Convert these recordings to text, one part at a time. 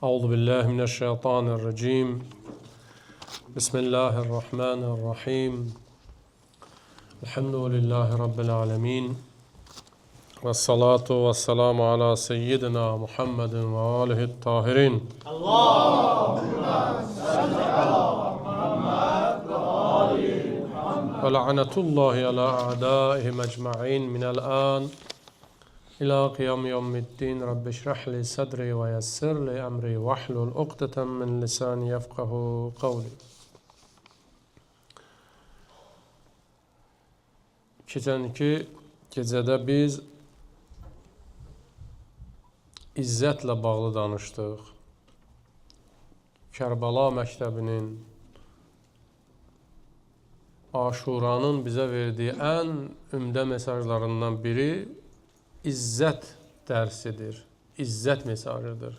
أعوذ بالله من الشيطان الرجيم بسم الله الرحمن الرحيم الحمد لله رب العالمين والصلاة والسلام على سيدنا محمد وآله الطاهرين اللهم صل على محمد وآل محمد ولعنة الله على أعدائهم أجمعين من الآن إلى قيام يوم الدين رب اشرح لي صدري ويسر لي أمري واحلل عقدة من لساني يفقه قولي. Keçənki gecədə biz İzzətlə bağlı danışdıq. Kərbəla məktəbinin, Aşuranın bizə verdiyi ən ümdə mesajlarından biri İzzət dərsidir, İzzət mesajıdır.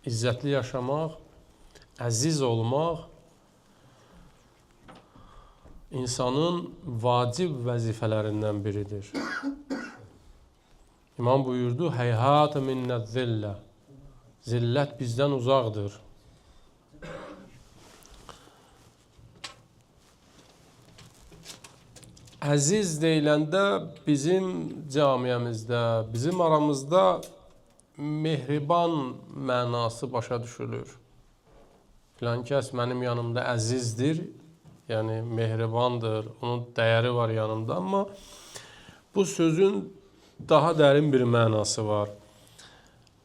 İzzətli yaşamaq, əziz olmaq insanın vacib vəzifələrindən biridir. İmam buyurdu, heyhat minnət zillə, zillət bizdən uzaqdır. Əziz deyiləndə bizim camiyəmizdə, bizim aramızda mehriban mənası başa düşülür. Filan kəs mənim yanımda əzizdir, yəni mehribandır, onun dəyəri var yanımda, amma bu sözün daha dərin bir mənası var.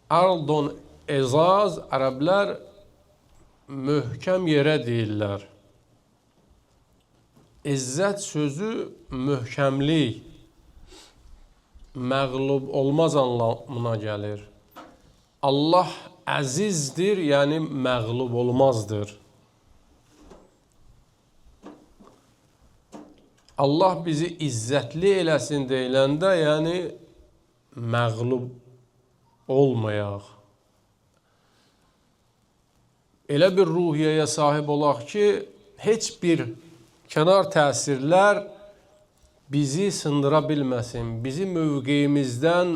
Ardon ezaz, ərəblər möhkəm yerə deyirlər. İzzət sözü möhkəmlik, məğlub olmaz anlamına gəlir. Allah əzizdir, yəni məğlub olmazdır. Allah bizi izzətli eləsin deyiləndə, yəni məğlub olmayaq. Elə bir ruhiyyəyə sahib olaq ki, heç bir kənar təsirlər bizi sındıra bilməsin, bizi mövqeyimizdən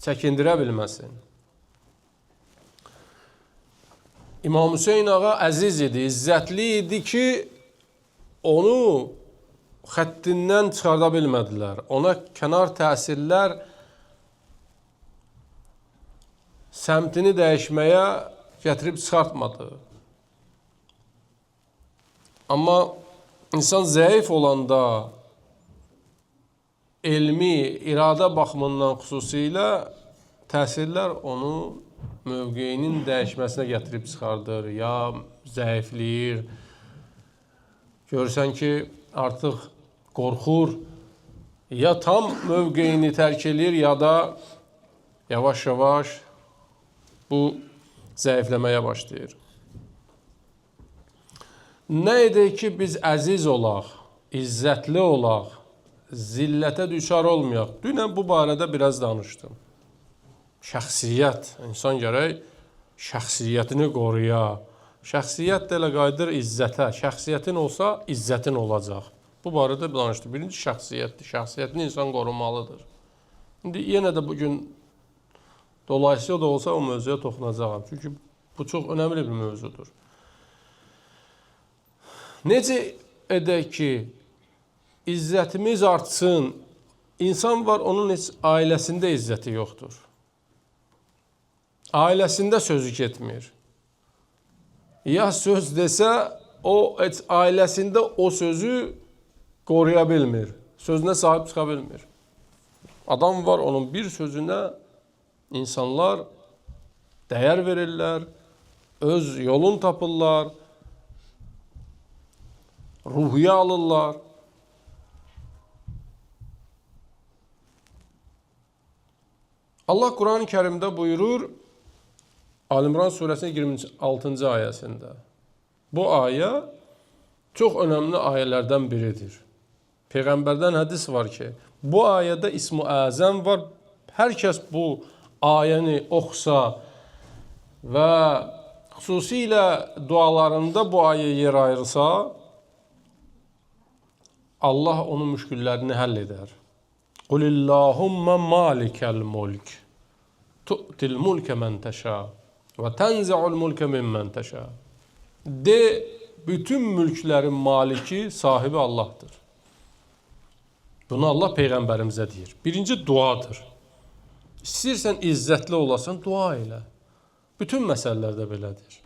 çəkindirə bilməsin. İmam Hüseyin ağa əziz idi, izzətli idi ki, onu xəttindən çıxarda bilmədilər. Ona kənar təsirlər səmtini dəyişməyə gətirib çıxartmadı. Amma insan zəif olanda elmi, iradə baxımından xüsusilə təsirlər onu mövqeyinin dəyişməsinə gətirib çıxardır, ya zəifləyir. Görürsən ki, artıq qorxur, ya tam mövqeyini tərk edir, ya da yavaş-yavaş bu zəifləməyə başlayır. Nə edək ki, biz əziz olaq, izzətli olaq, zillətə düşar olmayaq. Dünən bu barədə biraz danışdım. Şəxsiyyət, insan gərək şəxsiyyətini qoruya. Şəxsiyyət də elə qayıdır izzətə. Şəxsiyyətin olsa, izzətin olacaq. Bu barədə danışdım. Birinci şəxsiyyətdir. Şəxsiyyətini insan qorumalıdır. İndi yenə də bugün dolayısıyla da olsa o mövzuya toxunacağam. Çünki bu çox önəmli bir mövzudur. Necə edək ki, izzətimiz artsın? İnsan var, onun heç ailəsində izzəti yoxdur. Ailəsində sözü getmir. Ya söz desə, o heç ailəsində o sözü qoruya bilmir. Sözünə sahib çıxa bilmir. Adam var, onun bir sözünə insanlar dəyər verirlər, öz yolun tapırlar, ruhiyyə alırlar. Allah Quran-ı Kərimdə buyurur, Al-İmran surəsinin 26-cı ayəsində. Bu ayə çox önəmli ayələrdən biridir. Peyğəmbərdən hədis var ki, bu ayədə ismi əzəm var. Hər kəs bu ayəni oxusa və xüsusilə dualarında bu ayə yer ayırsa, Allah onun müşküllərini həll edər. Qulillahumma malikəl mulk tu'til mulke men teşâ ve tenzi'ul mulke mimmen teşâ. De, bütün mülklərin maliki, sahibi Allah'tır. Bunu Allah Peyğəmbərimizə deyir. Birinci duadır. İstəyirsən izzətli olasan, dua elə. Bütün məsələlərdə belədir.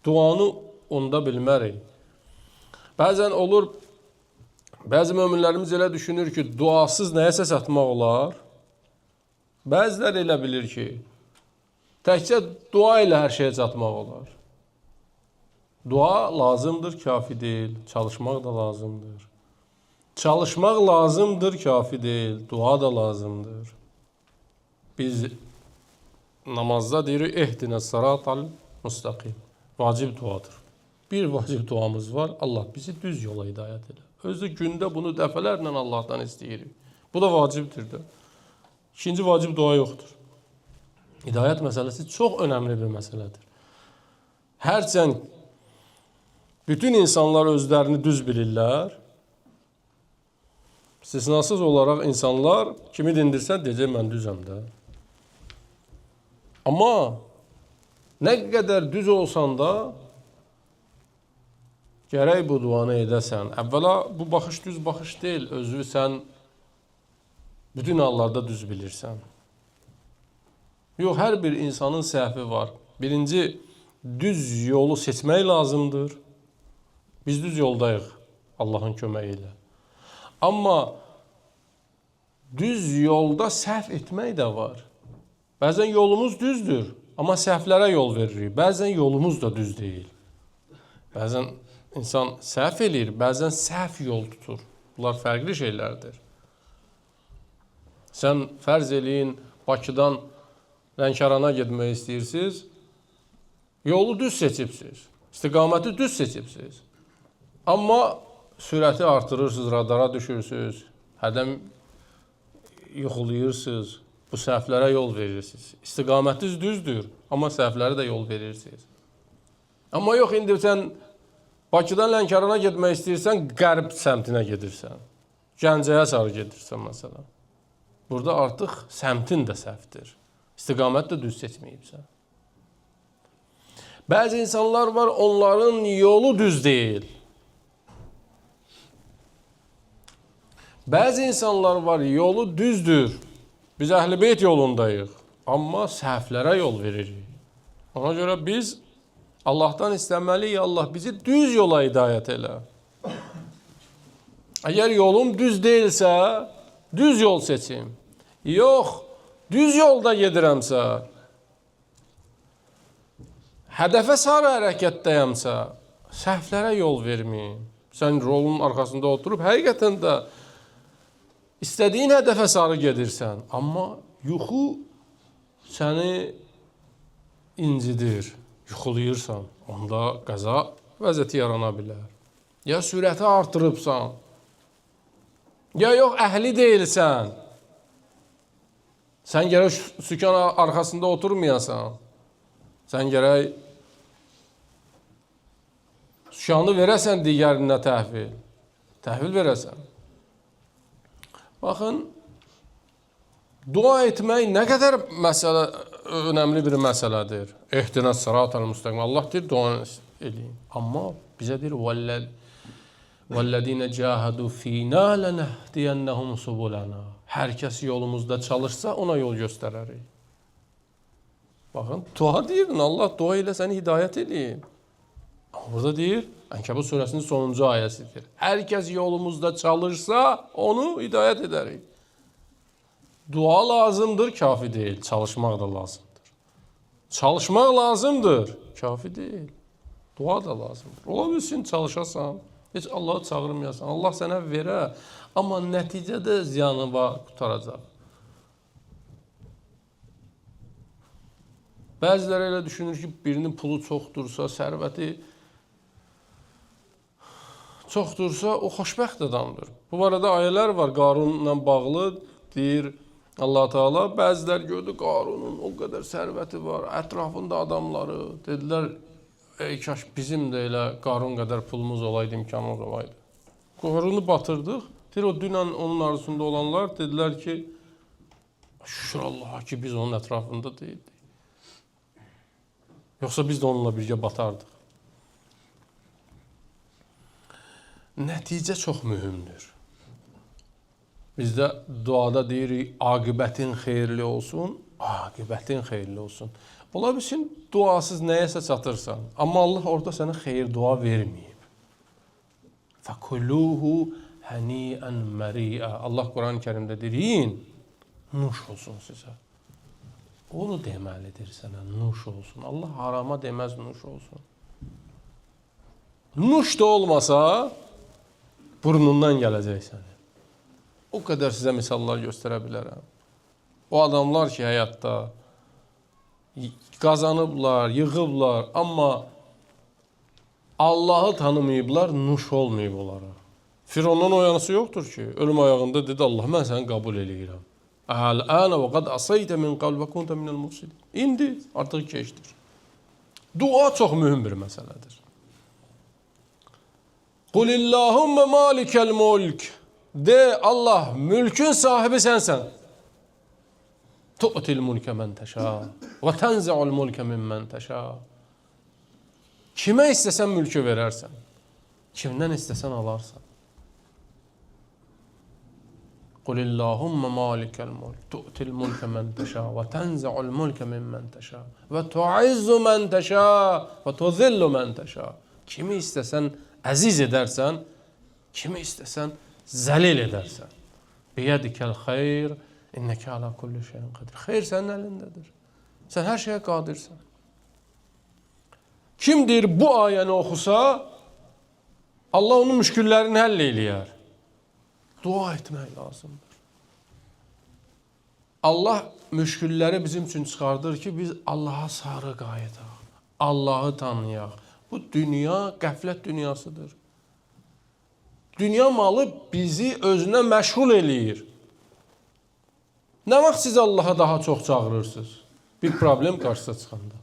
Duanı onda bilmərik. Bəzən olur, bəzi möminlərimiz elə düşünür ki, duasız nəyəsə satmaq olar. Bəzilər elə bilir ki, təkcə dua ilə hər şeyə çatmaq olar. Dua lazımdır, kafi deyil. Çalışmaq da lazımdır. Çalışmaq lazımdır, kafi deyil. Dua da lazımdır. Biz namazda deyirik, ehdinə sıratal müstəqim. Vacib duadır. Bir vacib duamız var. Allah bizi düz yola hidayət edir. Özü gündə bunu dəfələrlə Allahdan istəyirik. Bu da vacibdir də. İkinci vacib dua yoxdur. Hidayət məsələsi çox önəmli bir məsələdir. Hərçənd bütün insanlar özlərini düz bilirlər. İstisnasız olaraq insanlar kimi dindirsən deyəcək mən düzəm də. Amma nə qədər düz olsan da gərək bu duanı edəsən. Əvvəla bu baxış düz baxış deyil. Özü sən bütün hallarda düz bilirsən. Yox, hər bir insanın səhvi var. Birinci, düz yolu seçmək lazımdır. Biz düz yoldayıq Allahın köməyi ilə. Amma düz yolda səhv etmək də var. Bəzən yolumuz düzdür, amma səhvlərə yol veririk. Bəzən yolumuz da düz deyil. Bəzən insan səhv eləyir, bəzən səhv yol tutur. Bunlar fərqli şeylərdir. Sən fərz eləyin, Bakıdan Lənkərana getmək istəyirsiniz, yolu düz seçibsiniz, istiqaməti düz seçibsiniz. Amma sürəti artırırsınız, radara düşürsünüz, hədəm yuxulayırsınız, bu səhvlərə yol verirsiniz. İstiqamətiniz düzdür, amma səhvlərə də yol verirsiniz. Amma yox, indi sən Bakıdan Lənkərana getmək istəyirsən, qərb səmtinə gedirsən. Gəncəyə sarı gedirsən, məsələn. Burada artıq səmtin də səhvdir. İstiqamət də düz seçməyibsən. Bəzi insanlar var, onların yolu düz deyil. Bəzi insanlar var, yolu düzdür. Biz Əhl-i Beyt yolundayıq. Amma səhvlərə yol veririk. Ona görə biz Allahdan istəməliyik, Allah bizi düz yola hidayət elə. Əgər yolum düz deyilsə, düz yol seçim. Yox, düz yolda gedirəmsə, hədəfə sarı hərəkətdəyəmsə, səhvlərə yol verməyim. Sən yolun arxasında oturub, həqiqətən də İstədiyin hədəfə sarı gedirsən, amma yuxu səni incidir, yuxulayırsan, onda qəza vəziyyəti yarana bilər. Ya sürəti artırıbsan, ya yox əhli deyilsən, sən gərək sükan arxasında oturmayasan, sən gərək sükanı verəsən digərinə təhvil verəsən. Baxın, dua etmək nə qədər önəmli bir məsələdir. Ehdinə sıratal müstəqim. Allah deyir, dua edin. Amma bizə deyir, vəllədinə cahadu fina lənəhdiyənnəhum subulana. Hər kəs yolumuzda çalışsa, ona yol göstərərik. Baxın, dua deyirin, Allah dua ilə səni hidayət edin. Amma burada deyir, Ənkəbut surəsinin sonuncu ayəsidir. Hər kəs yolumuzda çalışsa, onu hidayət edərik. Dua lazımdır, kafi deyil. Çalışmaq da lazımdır. Çalışmaq lazımdır, kafi deyil. Dua da lazımdır. Ola bilsin, çalışasan, heç Allahı çağırmayasan, Allah sənə verə, amma nəticədə ziyanı var, qutaracaq. Bəziləri elə düşünür ki, birinin pulu çoxdursa, sərvəti çoxdursa, o xoşbəxt adamdır. Bu arada ayələr var, Qarunla bağlı, deyir Allah Teala, bəzilər gördü, Qarunun o qədər sərvəti var, ətrafında adamları, dedilər, ey kaş bizim də elə Qarun qədər pulumuz olaydı, imkanımız olaydı. Qarunu batırdıq, deyir, o dünən onun arzusunda olanlar dedilər ki, Şükür Allaha ki biz onun ətrafında deyildik. Yoxsa biz də onunla birgə batardıq. Nəticə çox mühümdür. Bizdə duada deyirik, aqibətin xeyirli olsun, aqibətin xeyirli olsun. Ola bilsin, duasız nəyəsə çatırsan, amma Allah orada sənə xeyir dua verməyib. Fəkuluhu həniyən məriə. Allah Quran-ı Kərimdə deyir, yiyin, nuş olsun sizə. Onu deməlidir sənə, nuş olsun. Allah harama deməz, nuş olsun. Nuş da olmasa, burnundan gələcək səni. O qədər sizə misallar göstərə bilərəm. O adamlar ki, həyatda qazanıblar, yığıblar, amma Allahı tanımayıblar, nuş olmayıb onlara. Firondan o yanısı yoxdur ki, ölüm ayağında dedi, Allah, mən səni qəbul eləyirəm. Əl-ənə və qad əsəytə min qavl və kuntə minəl mufsidin. İndi artıq keçdir. Dua çox mühüm bir məsələdir. Qulillahumma malikəl mulk. De, Allah, mülkün sahibi sənsən. Tu'til mulkə mən təşə və tənzi'ul mulkə mimmən təşə. Kimə istəsən mülkü verərsən. Kimdən istəsən alarsan. Qulillahumma malikəl mulk. Tu'til mulkə mən təşə və tənzi'ul mulkə mimmən təşə və tu'izzu mən təşə və tuzillu mən təşə. Kimi istəsən əziz edərsən, kimi istəsən zəlil edərsən. Biyədikəl xeyr, innəkə alə kulli şeyin qadir. Xeyr sənin əlindədir. Sən hər şeyə qadirsən. Kim deyir bu ayəni oxusa, Allah onun müşküllərini həll eləyər. Dua etmək lazımdır. Allah müşkülləri bizim üçün çıxardır ki, biz Allaha sarı qayıdaq. Allahı tanıyaq. Bu dünya qəflət dünyasıdır. Dünya malı bizi özünə məşğul eləyir. Nə vaxt siz Allaha daha çox çağırırsınız? Bir problem qarşısına çıxanda.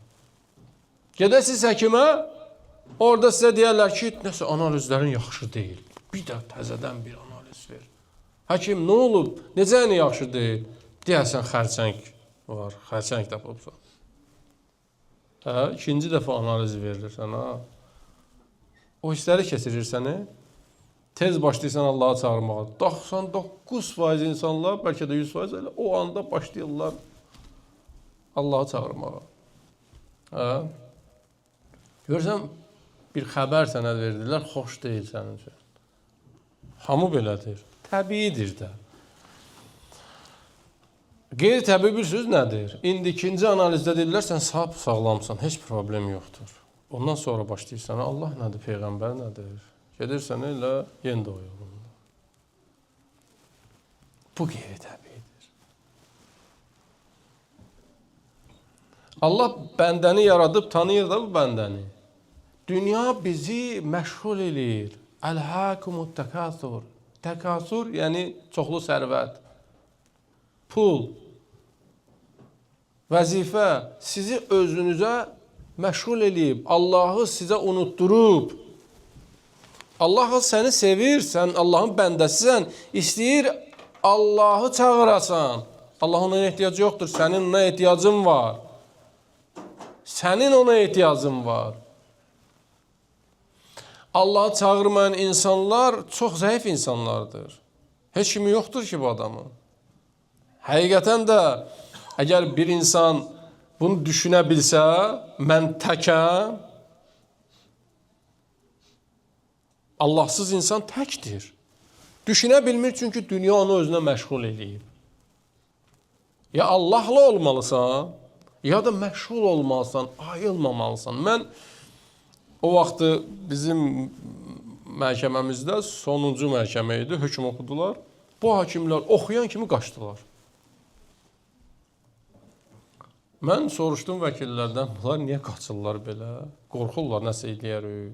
Gedəsiniz həkimə, orada sizə deyərlər ki, nəsə analizlərin yaxşı deyil. Bir də təzədən bir analiz ver. Həkim, nə olub? Necə yəni yaxşı deyil? Deyərsən, xərçəng var, xərçəng tapıbsan. İkinci dəfə analiz verilir sənə. O hissləri keçirir səni. Tez başlayırsan Allah'a çağırmağa. 99% insanlar, bəlkə də 100% elə o anda başlayırlar Allah'a çağırmağa. Görürsən, bir xəbər sənə verdilər, xoş deyil sənin üçün. Hamı belədir. Təbiidir də. Qeyri-təbii bir söz nədir? İndi ikinci analizdə deyirlər, sən sağlamsan, heç problem yoxdur. Ondan sonra başlayırsan, Allah nədir, Peyğəmbər nədir? Gedirsən elə, yenə də o yolunda. Bu qeyri-təbiidir. Allah bəndəni yaradıb, tanıyır da bu bəndəni. Dünya bizi məşğul eləyir. Əlhəkumut təkasur. Təkasur, yəni çoxlu sərvət. Pul, vəzifə sizi özünüzə məşğul eləyib, Allahı sizə unutturub. Allah səni sevir, sən Allahın bəndəsisən, istəyir Allahı çağırasan. Allah ona ehtiyacı yoxdur, sənin ona ehtiyacın var. Sənin ona ehtiyacın var. Allahı çağırmayan insanlar çox zəif insanlardır. Heç kimi yoxdur ki bu adamın. Həqiqətən də əgər bir insan bunu düşünə bilsə, mən təkəm, Allahsız insan təkdir. Düşünə bilmir çünki dünya onu özünə məşğul eləyib. Ya Allahla olmalısan, ya da məşğul olmalısan, ayılmamalısan. Mən o vaxtı bizim məhkəməmizdə sonuncu məhkəmə idi, hökm oxudular. Bu hakimlər oxuyan kimi qaçdılar. Mən soruşdum vəkillərdən, bunlar niyə qaçırlar belə? Qorxurlar, nəsə eləyərik.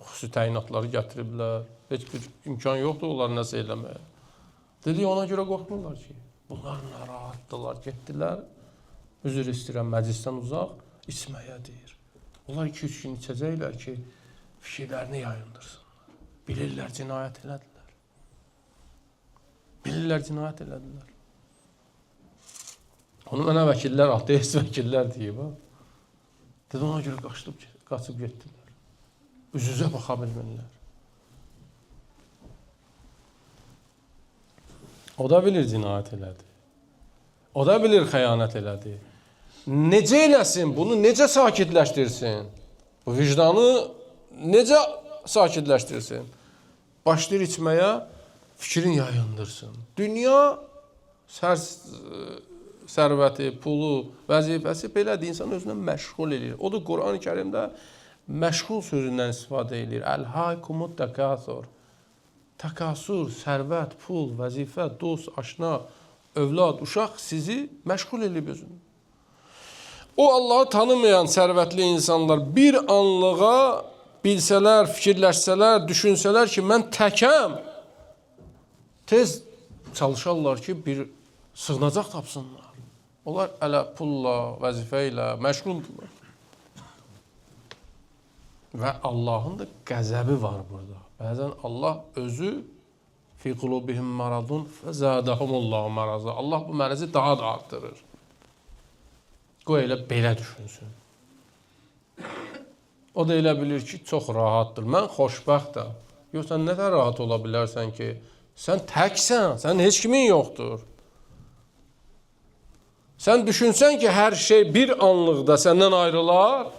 Xüsusi təyinatları gətiriblər. Heç bir imkan yoxdur onlar nəsə eləməyə. Dedi, ona görə qorxmurlar ki. Bunlar narahatdılar, getdilər. Üzr istəyirəm, məclisdən uzaq, içməyə deyir. Onlar 2-3 gün içəcəklər ki, fikirlərini yayındırsınlar. Bilirlər, cinayət elədilər. Bilirlər, cinayət elədilər. Onu mənə vəkillər, ateist vəkillər deyib. Dedi, ona görə qaçıb getdilər. Üz-üzə baxa bilmirlər. O da bilir cinayət elədi. O da bilir xəyanət elədi. Necə eləsin? Bunu necə sakitləşdirsin? Bu vicdanı necə sakitləşdirsin? Başlayır içməyə, fikrin yayındırsın. Dünya sərvəti, pulu, vəzifəsi belədir, insan özünə məşğul edir. O da Quran-ı Kərimdə məşğul sözündən istifadə edir. Əlhaykumut təkasur. Təkasur, sərvət, pul, vəzifə, dost, aşna, övlad, uşaq sizi məşğul edib özünü. O Allahı tanımayan sərvətli insanlar bir anlığa bilsələr, fikirləşsələr, düşünsələr ki, mən təkəm, tez çalışarlar ki, bir sığınacaq tapsınlar. Onlar ələ pulla, vəzifə ilə məşğuldurlar. Və Allahın da qəzəbi var burada. Bəzən Allah özü fi qulubihim maradun fəzədəhumullahu maraza. Allah bu mərəzi daha da artırır. Qoy elə belə düşünsün. O da elə bilir ki, çox rahatdır. Mən xoşbəxtəm. Yox, sən nə qədər rahat ola bilərsən ki, sən təksən, sən heç kimin yoxdur. Sən düşünsən ki, hər şey bir anlıqda səndən ayrılar,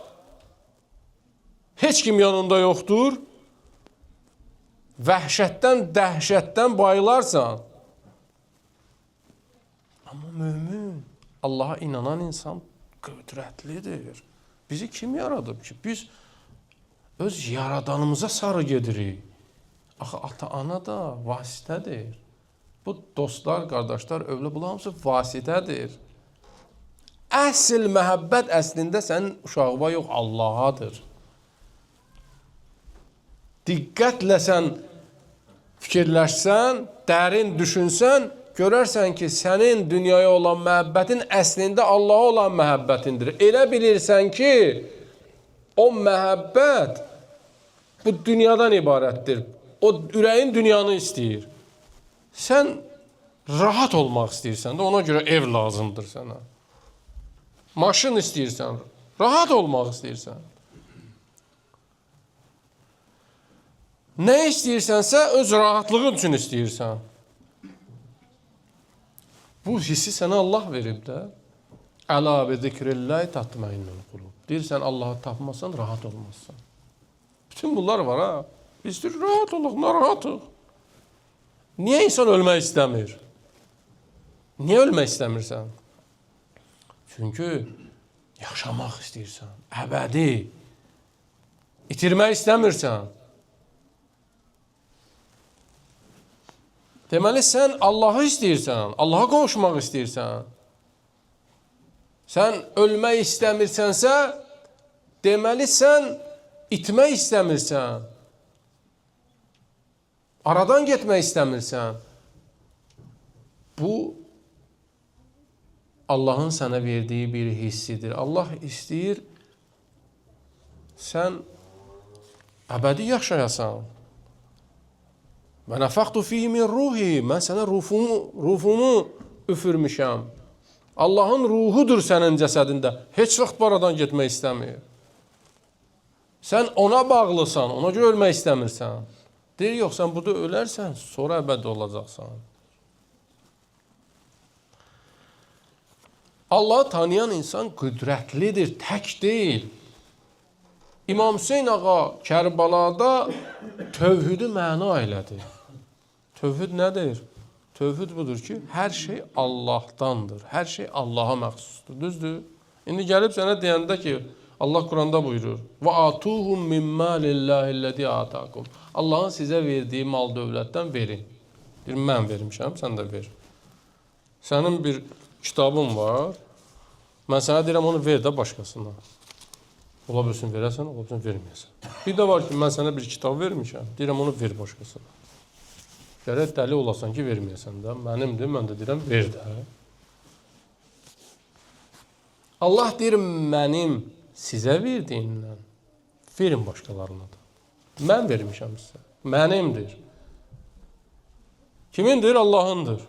heç kim yanında yoxdur, vəhşətdən, dəhşətdən bayılarsan. Amma mömin, Allaha inanan insan qüdrətlidir. Bizi kim yaradıb ki? Biz öz yaradanımıza sarı gedirik. Axı, ata-ana da vasitədir. Bu dostlar, qardaşlar, övlad, bunlar hamısı vasitədir. Əsl məhəbbət əslində sənin uşağıma yox, Allahadır. Diqqətlə sən fikirləşsən, dərin düşünsən, görərsən ki, sənin dünyaya olan məhəbbətin əslində Allaha olan məhəbbətindir. Elə bilirsən ki, o məhəbbət bu dünyadan ibarətdir. O ürəyin dünyanı istəyir. Sən rahat olmaq istəyirsən də ona görə ev lazımdır sənə. Maşın istəyirsən, rahat olmaq istəyirsən. Nə istəyirsənsə öz rahatlığın üçün istəyirsən. Bu hissi sənə Allah verib də. Əla bi zikrillahi tatmainnul qulub. Deyirsən Allahı tapmasan rahat olmazsan. Bütün bunlar var ha. Biz deyir rahat olaq, narahatıq. Niyə insan ölmək istəmir? Niyə ölmək istəmirsən? Çünki yaşamaq istəyirsən, əbədi. İtirmək istəmirsən. Deməli, sən Allahı istəyirsən, Allaha qovuşmaq istəyirsən. Sən ölmək istəmirsənsə, deməli, sən itmək istəmirsən. Aradan getmək istəmirsən. Bu, Allahın sənə verdiyi bir hissidir. Allah istəyir, sən əbədi yaşayasan. Və nəfəqtu fihi min ruhi. Mən sənə ruhumu üfürmüşəm. Allahın ruhudur sənin cəsədində. Heç vaxt buradan getmək istəmir. Sən ona bağlısan, ona görə ölmək istəmirsən. Deyir, yox, sən burada ölərsən, sonra əbədi olacaqsan. Allahı tanıyan insan qüdrətlidir, tək deyil. İmam Hüseyin ağa Kərbalada tövhüdü məna elədi. Tövhüd nədir? Tövhüd budur ki, hər şey Allahdandır. Hər şey Allaha məxsusdur. Düzdür? İndi gəlib sənə deyəndə ki, Allah Quranda buyurur. Və atuhum min malillahilləzi atakum. Allahın sizə verdiyi mal dövlətdən verin. Deyir, mən vermişəm, sən də ver. Sənin bir kitabın var. Mən sənə deyirəm, onu ver də başqasına. Ola bilsin verəsən, ola bilsin verməyəsən. Bir də var ki, mən sənə bir kitab vermişəm. Deyirəm, onu ver başqasına. Gərək dəli olasan ki, verməyəsən də. Mənimdir, mən də deyirəm, ver də. Allah deyir, mənim sizə verdiyimdən verin başqalarına da. Mən vermişəm sizə. Mənimdir. Kimindir? Allahındır.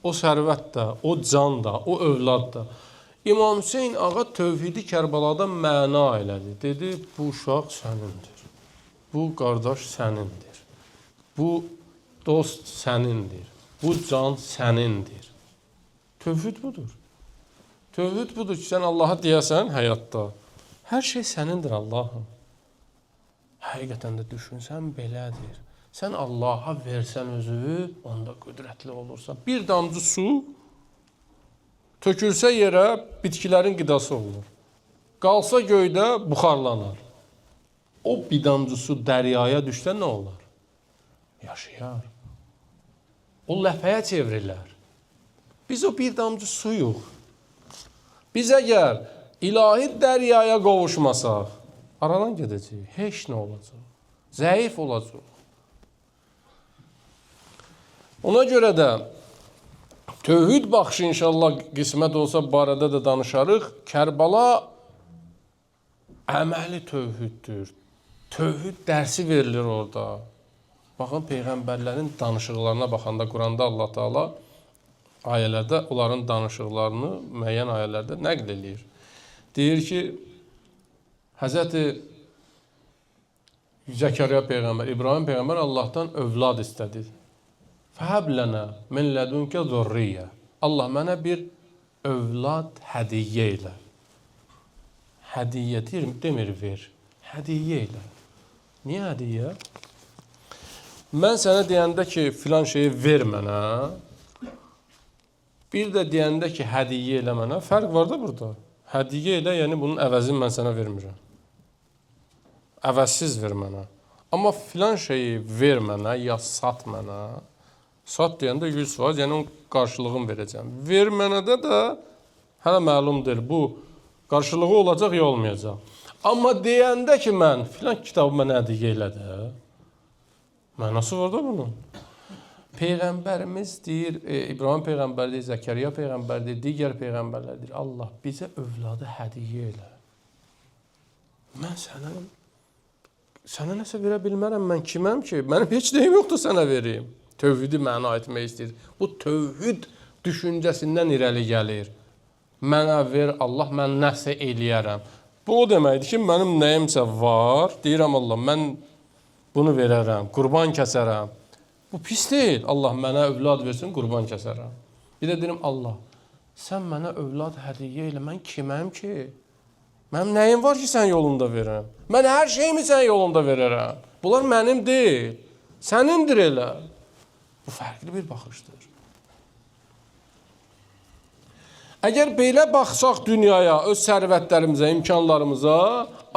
o sərvət də, o can da, o övlad da. İmam Hüseyn ağa tövhidi Kərbalada məna elədi. Dedi, bu uşaq sənindir. Bu qardaş sənindir. Bu dost sənindir. Bu can sənindir. Tövhid budur. Tövhid budur ki, sən Allaha deyəsən həyatda. Hər şey sənindir Allahım. Həqiqətən də düşünsən belədir. Sən Allaha versən özü, onda qüdrətli olursan. Bir damcı su tökülsə yerə bitkilərin qidası olur. Qalsa göydə buxarlanar. O bir damcı su dəryaya düşsə nə olar? Yaşayar. O ləpəyə çevrilər. Biz o bir damcı suyuq. Biz əgər ilahi dəryaya qovuşmasaq, aradan gedəcək, heç nə olacaq. Zəif olacaq. Ona görə də tövhid baxışı inşallah qismət olsa barədə də danışarıq. Kərbala əməli tövhiddir. Tövhid dərsi verilir orada. Baxın, Peyğəmbərlərin danışıqlarına baxanda Quranda Allah Taala ayələrdə onların danışıqlarını müəyyən ayələrdə nəql edir. Deyir ki, Həzrəti Zəkərya Peyğəmbər, İbrahim Peyğəmbər Allahdan övlad istədi. Fəhəb lənə min lədünkə zurriyyə. Allah mənə bir övlad hədiyyə elə. Hədiyyə demir ver. Hədiyyə elə. Niyə hədiyyə? Mən sənə deyəndə ki, filan şeyi ver mənə, bir də deyəndə ki, hədiyyə elə mənə, fərq var da burada. Hədiyyə elə, yəni bunun əvəzini mən sənə vermirəm. Əvəzsiz ver mənə. Amma filan şeyi ver mənə, ya sat mənə, sat deyəndə 100%, yəni onun qarşılığını verəcəm. Ver mənə də hələ məlumdur, bu qarşılığı olacaq ya olmayacaq. Amma deyəndə ki, mən filan kitabı mənə hədiyyə elə də, mənası var da bunun. Peyğəmbərimiz deyir, İbrahim Peyğəmbər deyir, Zəkərya Peyğəmbər deyir, digər Peyğəmbərlər deyir, Allah bizə övladı hədiyyə elə. Mən sənə nəsə verə bilmərəm, mən kiməm ki? Mənim heç nəyim yoxdur sənə vereyim. Tövhidi məna etmək istəyir. Bu tövhid düşüncəsindən irəli gəlir. Mənə ver Allah, mən nəsə eləyərəm. Bu o deməkdir ki, mənim nəyimsə var, deyirəm Allah, mən bunu verərəm, qurban kəsərəm. Bu pis deyil. Allah mənə övlad versin, qurban kəsərəm. Bir də deyirəm, Allah, sən mənə övlad hədiyyə elə, mən kiməm ki? Mənim nəyim var ki, sən yolunda verəm? Mən hər şeyimi sən yolunda verərəm. Bunlar mənim deyil, sənindir elə. Bu fərqli bir baxışdır. Əgər belə baxsaq dünyaya, öz sərvətlərimizə, imkanlarımıza,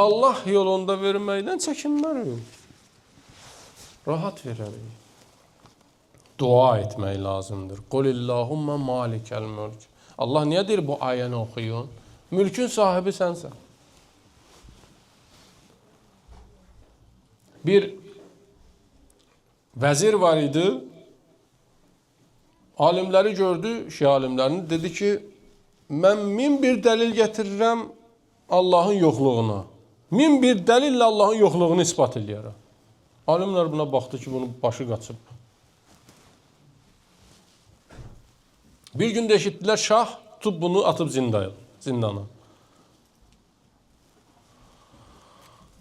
Allah yolunda verməkdən çəkinmərik. Rahat verərik. Dua etmək lazımdır. Qulillahumma malikəl mülk. Allah niyə deyir bu ayəni oxuyun? Mülkün sahibi sənsən. Bir vəzir var idi. Alimləri gördü, şiə alimlərini. Dedi ki, mən 1000 bir dəlil gətirirəm Allahın yoxluğuna. 1000 bir dəlillə Allahın yoxluğunu ispat edərəm. Alimlər buna baxdı ki, bunun başı qaçıb. Bir gün də eşitdilər, şah tutub bunu atıb zindana.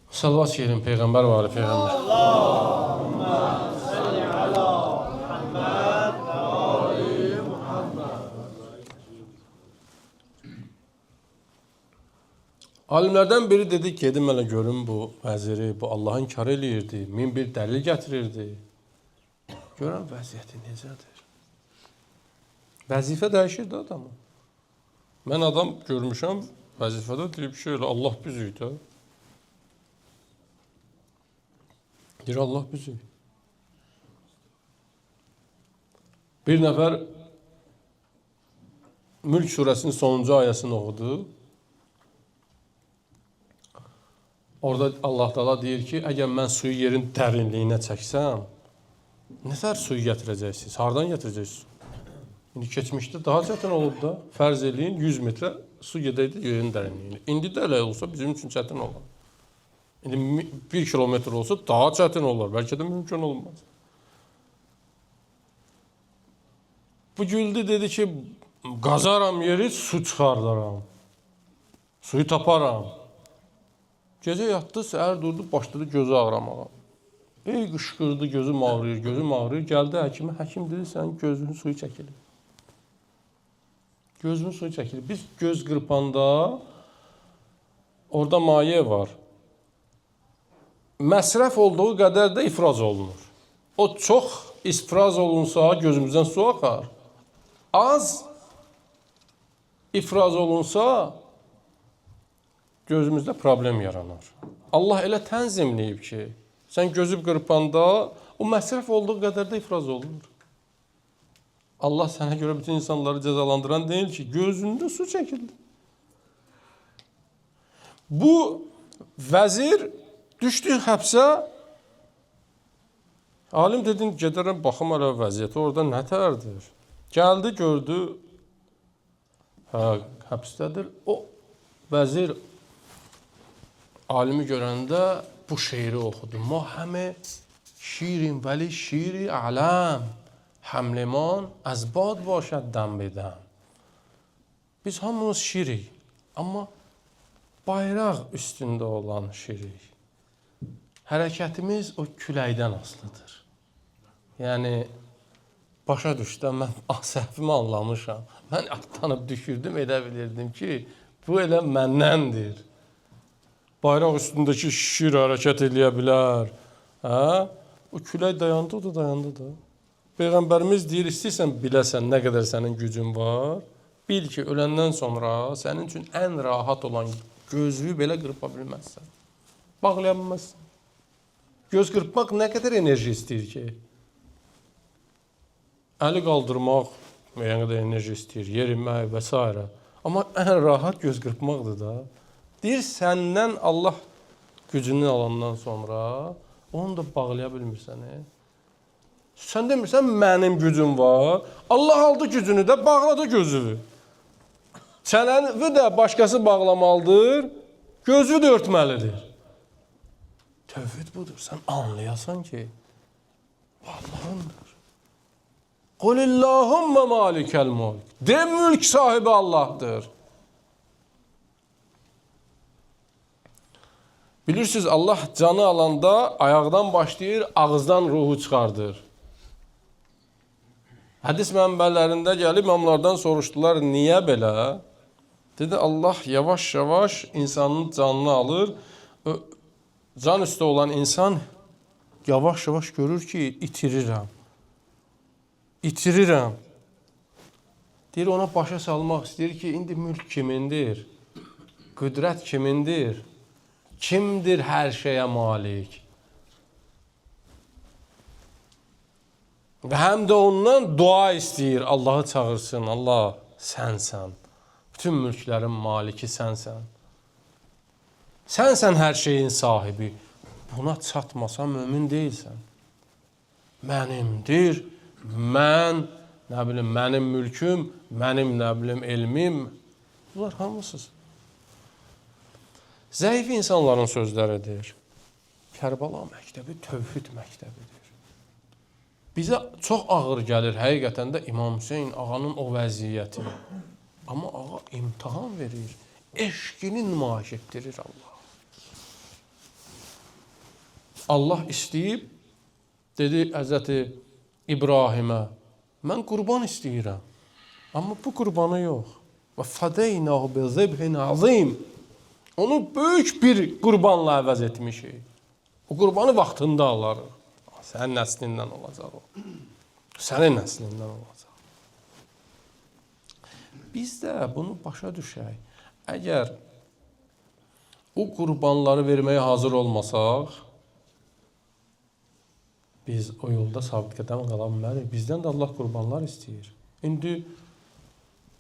Salavat verin Peyğəmbər var, Peyğəmbər. Allahümmə salli ala Muhammed və ali Muhammed. Alimlərdən biri dedi, gedim mənə görüm bu vəziri, bu Allahın kar eləyirdi, 1000 bir dəlil gətirirdi. Görəm vəziyyəti necədir? Vəzifə dəyişir də adamı. Mən adam görmüşəm, vəzifədə deyib ki, Allah büzük də. Deyir, Allah büzük. Bir nəfər Mülk surəsinin sonuncu ayəsini oxudu. Orada Allah Taala deyir ki, əgər mən suyu yerin dərinliyinə çəksəm, nətər suyu gətirəcəksiniz? Hardan gətirəcəksiniz? İndi keçmişdə daha çətin olub da, fərz eləyin 100 metrə su gedəydi yerin dərinliyinə. İndi də elə olsa bizim üçün çətin olar. İndi 1 kilometr olsa daha çətin olar, bəlkə də mümkün olmaz. Bu güldü, dedi ki, qazaram yeri, su çıxardaram. Suyu taparam. Gecə yatdı, səhər durdu, başladı gözü ağramağa. Ey qışqırdı, gözüm ağrıyır, gözüm ağrıyır. Gəldi həkimə, həkim dedi, sənin gözünün suyu çəkilir. Gözünün suyu çəkilir. Biz göz qırpanda orada maye var. Məsrəf olduğu qədər də ifraz olunur. O çox ifraz olunsa gözümüzdən su axar. Az ifraz olunsa gözümüzdə problem yaranır. Allah elə tənzimləyib ki, sən gözü qırpanda o məsrəf olduğu qədər də ifraz olunur. Allah sənə görə bütün insanları cəzalandıran deyil ki, gözündə su çəkildi. Bu vəzir düşdü həbsə. Alim dedin, gedərəm, baxım hələ vəziyyəti orada nətərdir. Gəldi, gördü, həbsdədir. O vəzir alimi görəndə bu şeiri oxudu. Ma həmə şirin vəli şiri ələm, həmliman əzbad başəd dəm bedəm. Biz hamımız şirik, amma bayraq üstündə olan şirik. Hərəkətimiz o küləkdən asılıdır. Yəni, başa düşdə, mən səhvimi anlamışam. Mən atlanıb düşürdüm, edə bilirdim ki, bu elə məndəndir. Bayraq üstündəki şir hərəkət eləyə bilər. O külək dayandı, o da dayandı da. Peyğəmbərimiz deyir, istəyirsən biləsən nə qədər sənin gücün var. Bil ki, öləndən sonra sənin üçün ən rahat olan gözü belə qırpa bilməzsən. Bağlaya bilməzsən. Göz qırpmaq nə qədər enerji istəyir ki? Əli qaldırmaq müəyyən qədər enerji istəyir, yerimək və s. Amma ən rahat göz qırpmaqdır da. Deyir, səndən Allah gücünü alandan sonra onu da bağlaya bilmirsən. Sən demirsən, mənim gücüm var. Allah aldı gücünü də, bağladı gözünü. Çənəni də başqası bağlamalıdır, gözü də örtməlidir. Tövhid budur. Sən anlayasan ki, Allah'ındır. Qulillahumma malikəl mulk. De, mülk sahibi Allah'dır. Bilirsiniz, Allah canı alanda ayaqdan başlayır, ağızdan ruhu çıxardır. Hədis mənbələrində gəlib imamlardan soruşdular, niyə belə? Dedi, Allah yavaş-yavaş insanın canını alır. Can üstə olan insan yavaş-yavaş görür ki, itirirəm. İtirirəm. Deyir, ona başa salmaq istəyir ki, indi mülk kimindir? Qüdrət kimindir? Kimdir hər şeyə malik? Və həm də ondan dua istəyir, Allahı çağırsın. Allah, sənsən. Bütün mülklərin maliki sənsən. Sənsən hər şeyin sahibi. Buna çatmasa mömin deyilsən. Mənimdir, mən, nə bilim, mənim mülküm, mənim, nə bilim, elmim. Bunlar hamısız. Zəif insanların sözləridir. Kərbala məktəbi tövhid məktəbidir. Bizə çox ağır gəlir həqiqətən də İmam Hüseyin ağanın o vəziyyəti. Amma ağa imtihan verir. Eşqini nümayiş etdirir Allah. Allah istəyib, dedi Həzrəti İbrahimə, mən qurban istəyirəm. Amma bu qurbanı yox. Və fədəynəhu bi zibhin azim. Onu böyük bir qurbanla əvəz etmişik. O qurbanı vaxtında alarıq. Sənin nəslindən olacaq o. Sənin nəslindən olacaq. Biz də bunu başa düşək. Əgər o qurbanları verməyə hazır olmasaq, biz o yolda sabit qədəm qala bilmərik. Bizdən də Allah qurbanlar istəyir. İndi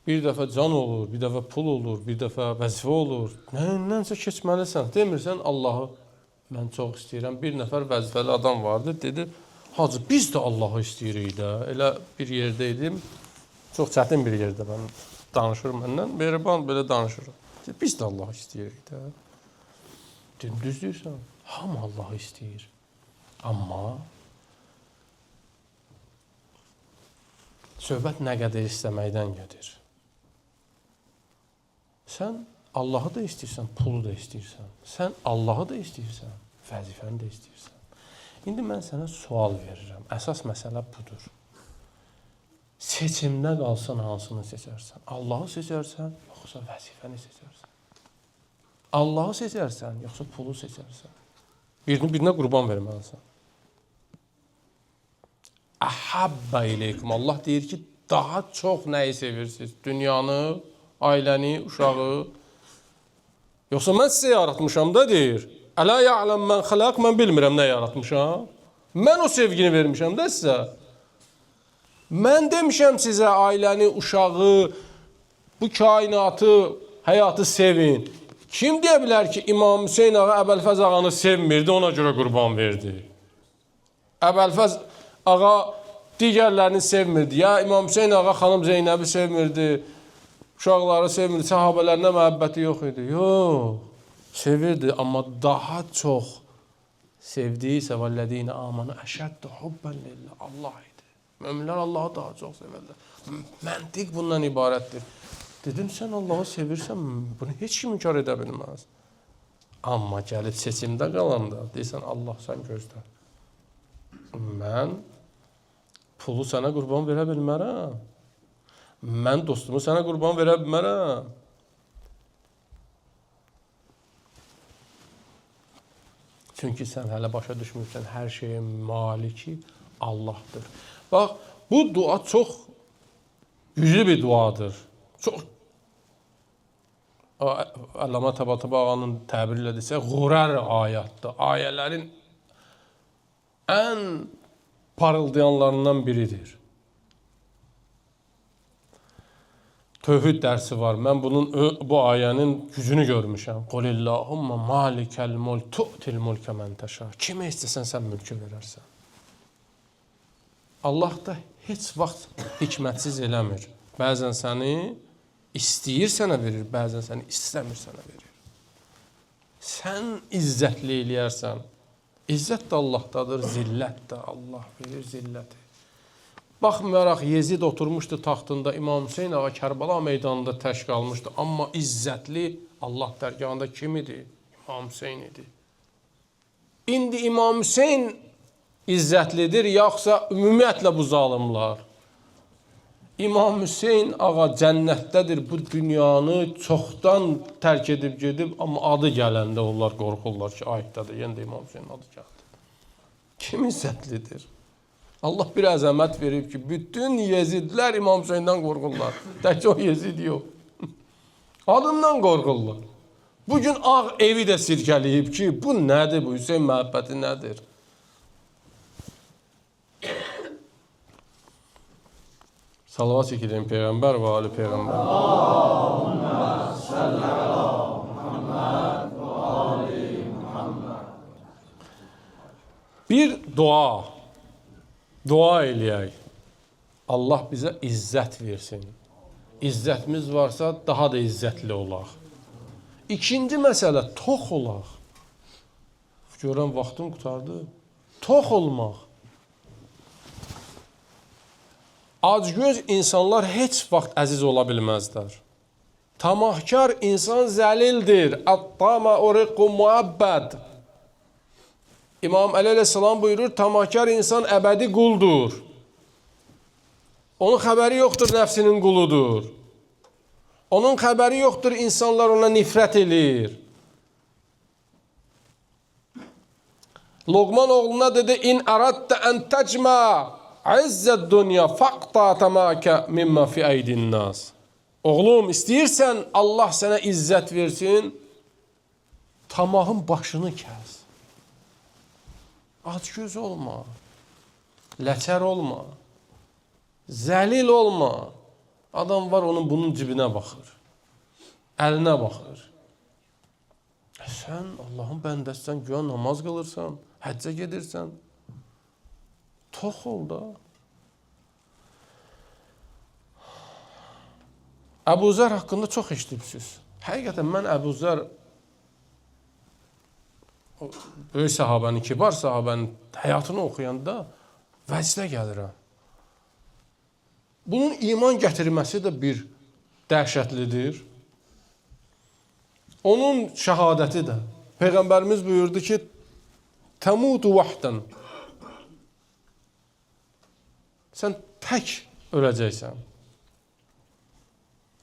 bir dəfə can olur, bir dəfə pul olur, bir dəfə vəzifə olur. Nəyinlənsə keçməlisən. Demirsən, Allahı mən çox istəyirəm. Bir nəfər vəzifəli adam vardı, dedi, hacı, biz də Allahı istəyirik də. Elə bir yerdə idim, çox çətin bir yerdə mən danışırım məndən, mehriban belə danışırım. Biz də Allahı istəyirik də. Dedim, düz deyirsən, hamı Allahı istəyir. Amma söhbət nə qədər istəməkdən gedir. Sən Allahı da istəyirsən, pulu da istəyirsən. Sən Allahı da istəyirsən, vəzifəni də istəyirsən. İndi mən sənə sual verirəm. Əsas məsələ budur. Seçimdə qalsan hansını seçərsən? Allahı seçərsən, yoxsa vəzifəni seçərsən? Allahı seçərsən, yoxsa pulu seçərsən? Birinə qurban verməlisən. Əhabbə ileykum. Allah deyir ki, daha çox nəyi sevirsiniz? Dünyanı, ailəni, uşağı. Yoxsa mən sizə yaratmışam da deyir. Ələ ya'ləm mən xəlaq, mən bilmirəm nə yaratmışam. Mən o sevgini vermişəm də sizə. Mən demişəm sizə ailəni, uşağı, bu kainatı, həyatı sevin. Kim deyə bilər ki, İmam Hüseyin ağa Əbəlfəz ağanı sevmirdi, ona görə qurban verdi? Əbəlfəz ağa digərlərini sevmirdi. Ya İmam Hüseyin ağa xanım Zeynəbi sevmirdi, uşaqları sevmirdi, səhabələrinə məhəbbəti yox idi. Yox, sevirdi, amma daha çox sevdiyi isə vəllədiyinə amanı əşəddə hubbən lillah, Allah idi. Möminlər Allahı daha çox sevirlər. Məntiq bundan ibarətdir. Dedim, sən Allahı sevirsən, bunu heç kim inkar edə bilməz. Amma gəlib seçimdə qalanda, deyirsən, Allah sən gözlə. Mən pulu sənə qurban verə bilmərəm. Mən dostumu sənə qurban verə bilmərəm. Çünki sən hələ başa düşmürsən, hər şeyin maliki Allahdır. Bax, bu dua çox güclü bir duadır. Çox Əlləmə Təbatəbə ağanın təbir ilə desə, qurər ayətdir. Ayələrin ən parıldayanlarından biridir. Tövhid dərsi var. Mən bu ayənin gücünü görmüşəm. Qulillahumma malikəl mulk tu'til mulkə mən təşə. Kimə istəsən sən mülkü verərsən. Allah da heç vaxt hikmətsiz eləmir. Bəzən səni istəyir sənə verir, bəzən səni istəmir sənə verir. Sən izzətli eləyərsən. İzzət də Allahdadır, zillət də Allah verir zilləti. Baxmayaraq Yezid oturmuşdu taxtında, İmam Hüseyin ağa Kərbəla meydanında tək qalmışdı. Amma izzətli Allah dərgahında kim idi? İmam Hüseyin idi. İndi İmam Hüseyin izzətlidir, yoxsa ümumiyyətlə bu zalimlar? İmam Hüseyin ağa cənnətdədir, bu dünyanı çoxdan tərk edib gedib, amma adı gələndə onlar qorxurlar ki, ayıqdadır, yenə də İmam Hüseyin adı gəldi. Kim izzətlidir? Allah bir əzəmət verib ki, bütün Yezidlər İmam Hüseyindən qorxurlar. Tək o Yezid yox. Adından qorxurlar. Bugün ağ evi də sirkəliyib ki, bu nədir, bu Hüseyin məhəbbəti nədir? Salavat çəkilin Peyğəmbər və Ali Peyğəmbər. Allahümmə səllə alə Muhammed və Ali Muhammed. Bir dua eləyək. Allah bizə izzət versin. İzzətimiz varsa daha da izzətli olaq. İkinci məsələ, tox olaq. Görən vaxtım qutardı. Tox olmaq. Acgöz insanlar heç vaxt əziz ola bilməzlər. Tamahkar insan zəlildir. Ət-tama uriqu muəbbəd. İmam Əli əleyhissalam buyurur, tamahkar insan əbədi quldur. Onun xəbəri yoxdur, nəfsinin quludur. Onun xəbəri yoxdur, insanlar ona nifrət edir. Loğman oğluna dedi, in əraddə ən təcmə İzzət dünya faqta tamaka mimma fi aydin nas. Oğlum, istəyirsən Allah sənə izzət versin, tamahın başını kəs. Acgöz olma. Ləçər olma. Zəlil olma. Adam var, onun bunun cibinə baxır. Əlinə baxır. Sən Allahın bəndəsən, güya namaz qılırsan, həccə gedirsən. Tox ol da. Əbu Zər haqqında çox eşitibsiz. Həqiqətən mən Əbu Zər böyük sahabənin, kibar sahabənin həyatını oxuyanda vəcdə gəlirəm. Bunun iman gətirməsi də bir dəhşətlidir. Onun şəhadəti də. Peyğəmbərimiz buyurdu ki, təmudu vahdən. Sən tək öləcəksən.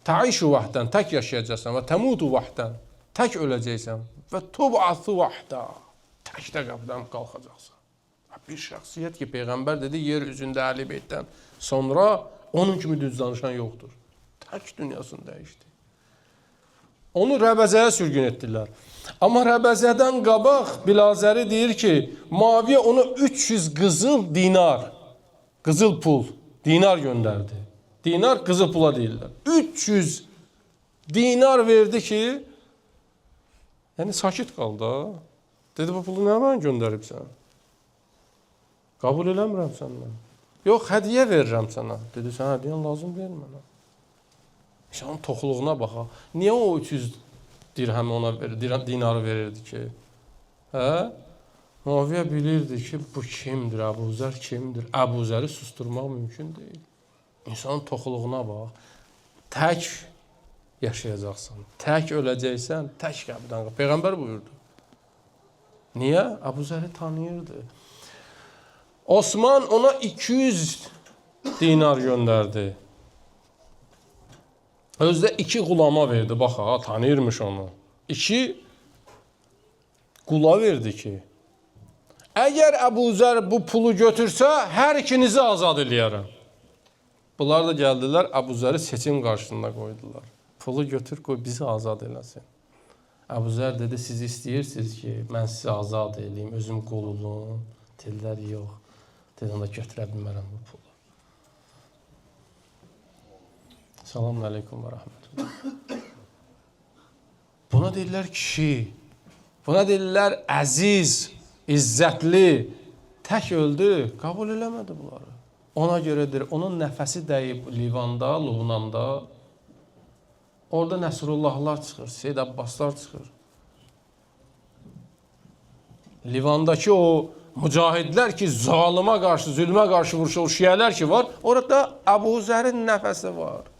Təişu vahdən, tək yaşayacaqsan və təmudu vahdən, tək öləcəksən və tub'athu vahdə, tək də qəbirdən qalxacaqsan. Bir şəxsiyyət ki, Peyğəmbər dedi, yer üzündə Əli Beytdən sonra onun kimi düz danışan yoxdur. Tək dünyasını dəyişdi. Onu Rəbəzəyə sürgün etdilər. Amma Rəbəzədən qabaq Bilazəri deyir ki, Muaviyə ona 300 qızıl dinar, qızıl pul, dinar göndərdi. Dinar qızıl pula deyirlər. 300 dinar verdi ki, yəni sakit qaldı. Dedi, bu pulu nə mən göndəribsən? Qəbul eləmirəm səndən. Yox, hədiyyə verirəm sənə. Dedi, sən hədiyyən lazım deyil mənə. İnsanın toxluğuna baxa. Niyə o 300 dirhəmi ona verir, dinarı verirdi ki? Hə? Muaviyə bilirdi ki, bu kimdir, Əbuzər kimdir? Əbuzəri susturmaq mümkün deyil. İnsanın toxluğuna bax. Tək yaşayacaqsan, tək öləcəksən, tək qəbirdən qalx. Peyğəmbər buyurdu. Niyə? Əbuzəri tanıyırdı. Osman ona 200 dinar göndərdi. Özdə 2 qulama verdi. Bax, tanıyırmış onu. 2 qula verdi ki, əgər Əbuzər bu pulu götürsə, hər ikinizi azad eləyərəm. Bunlar da gəldilər, Əbuzəri seçim qarşısında qoydular. Pulu götür, qoy, bizi azad eləsin. Əbuzər dedi, siz istəyirsiniz ki, mən sizi azad eləyim, özüm qululuğum. Dedilər, yox. Dedi, onda götürə bilmərəm bu pulu. Selamun aleyküm və rəhmətullah. Buna deyirlər kişi, buna deyirlər əziz, izzətli, tək öldü, qəbul eləmədi bunları. Ona görədir, onun nəfəsi dəyib Livanda, Lubnanda, orada Nəsrullahlar çıxır, Seyd Abbaslar çıxır. Livandakı o mücahidlər ki, zalıma qarşı, zülmə qarşı vuruşan şiyələr ki var, orada Əbuzərin nəfəsi var.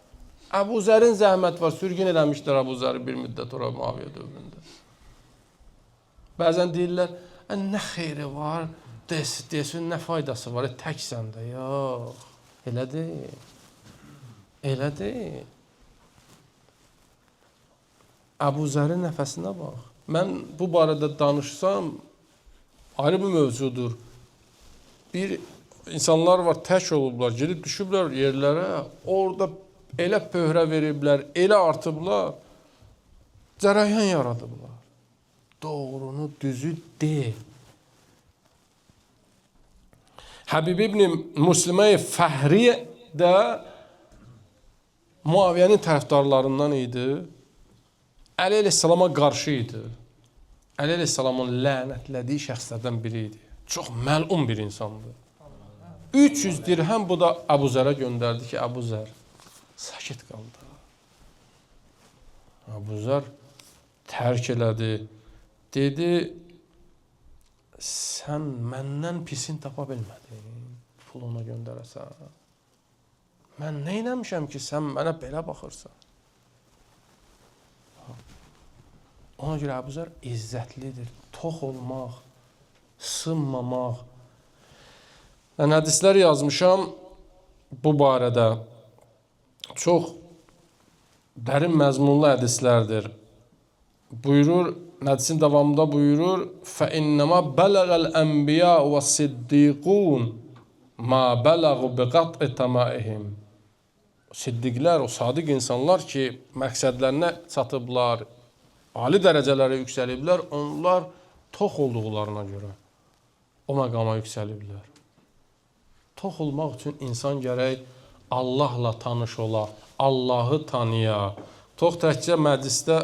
Əbuzərin zəhmət var, sürgün eləmişdir Əbuzəri bir müddət ora Muaviyə dövründə. Bəzən deyirlər, nə xeyri var, desin, nə faydası var, təksən də, yox, elə deyil, elə deyil. Əbuzərin nəfəsinə bax. Mən bu barədə danışsam, ayrı bir mövzudur. Bir insanlar var, tək olublar, gedib düşüblər yerlərə, orada elə pöhrə veriblər, elə artıblar, cərəyan yaradıblar. Doğrunu, düzü de. Həbib ibn Müsliməy Fəhri də Muaviyyənin tərəfdarlarından idi. Əli əleyhissalama qarşı idi. Əli əleyhissalamın lənətlədiyi şəxslərdən biri idi. Çox məlun bir insandı. 300 dirhəm bu da Əbuzərə göndərdi ki, Əbuzər sakit qaldı. Əbuzər tərk elədi. Dedi, sən məndən pisin tapa bilmədin, pul ona göndərəsən. Mən nə eləmişəm ki, sən mənə belə baxırsan? Ona görə Əbuzər izzətlidir. Tox olmaq, sınmamaq. Mən hədislər yazmışam bu barədə. Çox dərin məzmunlu hədislərdir. Buyurur, hədisin davamında buyurur, فَإِنَّمَا بَلَغَ الْأَنْبِيَاءُ وَالصِّدِّقُونَ مَا بَلَغُوا بِقَطْعِ تَمَائِهِمْ. Siddiqlər, o sadiq insanlar ki, məqsədlərinə çatıblar, ali dərəcələrə yüksəliblər, onlar tox olduqlarına görə o məqama yüksəliblər. Tox olmaq üçün insan gərək Allahla tanış ola, Allahı tanıya. Tox təkcə məclisdə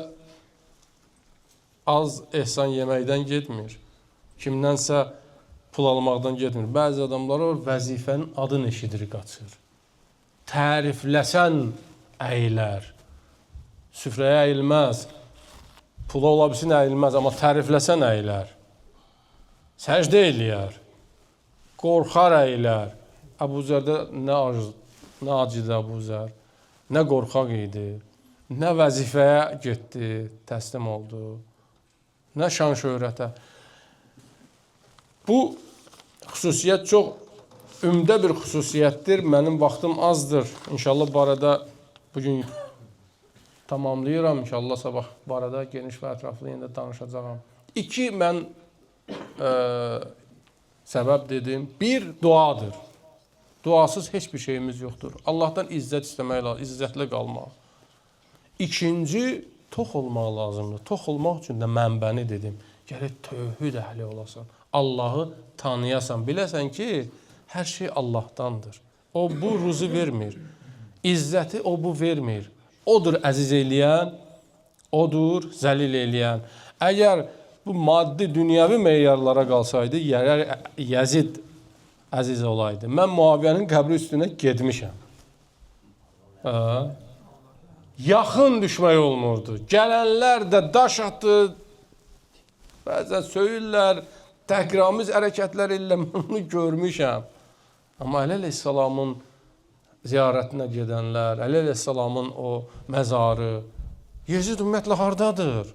az ehsan yeməkdən getmir. Kimdənsə pul almaqdan getmir. Bəzi adamlar var, vəzifənin adını eşidir, qaçır. Tərifləsən əyilər. Süfrəyə əyilməz. Pula ola bilsin əyilməz, amma tərifləsən əyilər. Səcdə eləyər. Qorxar əyilər. Əbuzərdə nə arz Nə Hacı Əbuzər, nə qorxaq idi, nə vəzifəyə getdi, təslim oldu, nə şan şöhrətə. Bu xüsusiyyət çox ümdə bir xüsusiyyətdir. Mənim vaxtım azdır. İnşallah bu arada bugün tamamlayıram. İnşallah sabah bu arada geniş və ətraflı yenə danışacağam. İki mən səbəb dedim. Bir, duadır. Duasız heç bir şeyimiz yoxdur. Allahdan izzət istəmək lazım, izzətli qalmaq. İkinci, tox olmaq lazımdır. Tox olmaq üçün də mənbəni dedim. Gərək tövhid əhli olasan. Allahı tanıyasan. Biləsən ki, hər şey Allahdandır. O bu ruzu vermir. İzzəti o bu vermir. Odur əziz eləyən, odur zəlil eləyən. Əgər bu maddi, dünyəvi meyarlara qalsaydı, Yəzid əziz olaydı. Mən Muaviyənin qəbri üstünə getmişəm. Yaxın düşmək olmurdu. Gələnlər də daş atı, bəzən söyürlər, təhqiramiz hərəkətlər ilə bunu görmüşəm. Amma Əli əleyhissalamın ziyarətinə gedənlər, Əli əleyhissalamın o məzarı, Yezid ümumiyyətlə hardadır?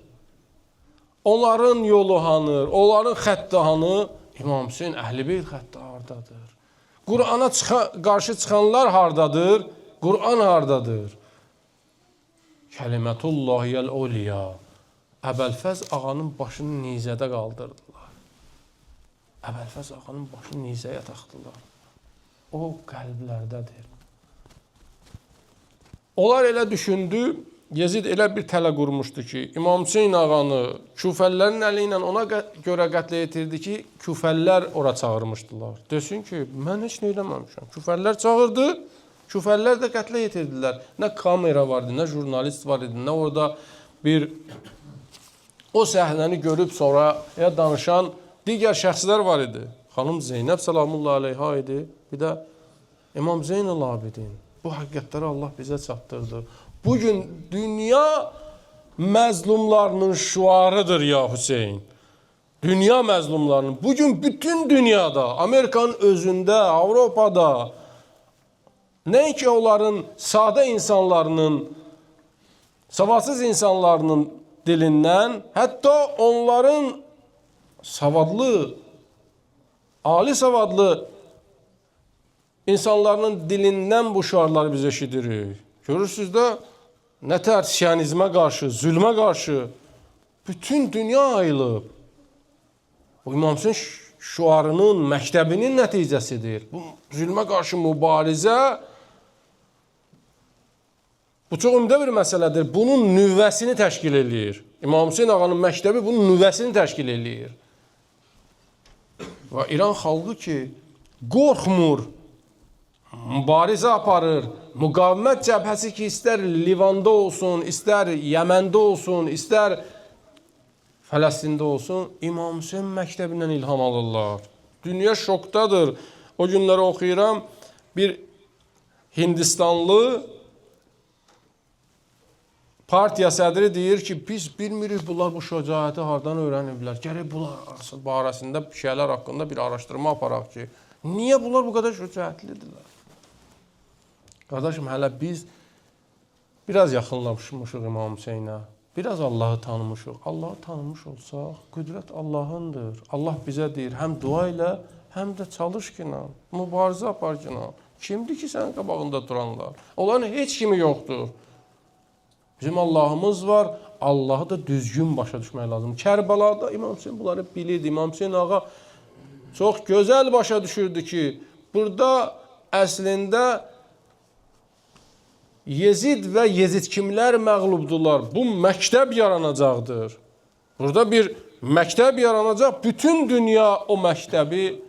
Onların yolu hanır, onların xətti hanı? İmam Hüseyin Əhlibeyt xətti hardadır? Qur'ana qarşı çıxanlar hardadır? Qur'an hardadır? Kəlimətullahiyəl oliya. Əbəlfəz ağanın başını nizədə qaldırdılar. Əbəlfəz ağanın başını nizəyə taxdılar. O qəlblərdədir. Onlar elə düşündü, Yezid elə bir tələ qurmuşdu ki, İmam Hüseyin ağanı küfəllərin əli ilə ona görə qətlə yetirdi ki, küfəllər ora çağırmışdılar. Desin ki, mən heç nə eləməmişəm. Küfəllər çağırdı, küfəllər də qətlə yetirdilər. Nə kamera vardı, nə jurnalist var idi, nə orada bir o səhnəni görüb sonra danışan digər şəxslər var idi. Xanım Zeynəb salamullah aleyha idi, bir də İmam Zeynəl Abidin. Bu həqiqətləri Allah bizə çatdırdı. Bugün dünya məzlumlarının şüarıdır ya Hüseyin. Dünya məzlumlarının. Bugün bütün dünyada, Amerikanın özündə, Avropada, nəinki onların sadə insanlarının, savadsız insanlarının dilindən, hətta onların savadlı, ali savadlı insanların dilindən bu şüarları biz eşidirik. Görürsünüz də, nətər siyonizmə qarşı, zülmə qarşı bütün dünya ayılıb. Bu İmam Hüseyin şüarının, məktəbinin nəticəsidir. Bu zülmə qarşı mübarizə bu çox ümdə bir məsələdir. Bunun nüvvəsini təşkil eləyir. İmam Hüseyin ağanın məktəbi bunun nüvvəsini təşkil eləyir. Və İran xalqı ki, qorxmur, mübarizə aparır, müqavimət cəbhəsi ki, istər Livanda olsun, istər Yəməndə olsun, istər Fələstində olsun, İmam Hüseyin məktəbindən ilham alırlar. Dünya şokdadır. O günləri oxuyuram, bir Hindistanlı partiya sədri deyir ki, biz bilmirik bunlar bu şəcayəti hardan öyrəniblər. Gərək bunlar barəsində şeylər haqqında bir araşdırma aparaq ki, niyə bunlar bu qədər şəcayətlidirlər? Qardaşım, hələ biz biraz yaxınlaşmışıq İmam Hüseynə, biraz Allahı tanımışıq. Allahı tanımış olsaq, qüdrət Allahındır. Allah bizə deyir, həm dua ilə, həm də çalış ki, mübarizə apar ki, kimdir ki, sənin qabağında duranlar? Onların heç kimi yoxdur. Bizim Allahımız var, Allahı da düzgün başa düşmək lazım. Kərbəlada İmam Hüseyin bunları bilirdi. İmam Hüseyin ağa çox gözəl başa düşürdü ki, burada əslində Yezid və Yezid kimlər məğlubdular? Bu məktəb yaranacaqdır. Burada bir məktəb yaranacaq. Bütün dünya o məktəbi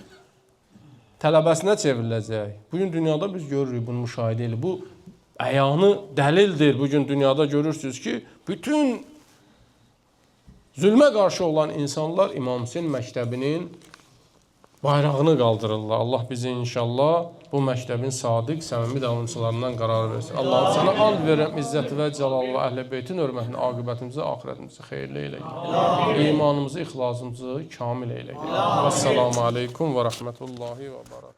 tələbəsinə çevriləcək. Bugün dünyada biz görürük, bunu müşahidə edirik. Bu əyanı dəlildir. Bugün dünyada görürsünüz ki, bütün zülmə qarşı olan insanlar İmam Hüseyin məktəbinin bayrağını qaldırırlar. Allah bizi inşallah bu məktəbin sadiq, səmimi davranışlarından qərar versin. Allah'ım sana and verirəm, izzəti və cəlallı əhl-i beytin hörmətini, aqibətimizi, axirətimizi xeyirli eylə. İmanımızı, ixlasımızı kamil eylə. Vəssalamu aleykum və rəhmətullahi və barakatuhu.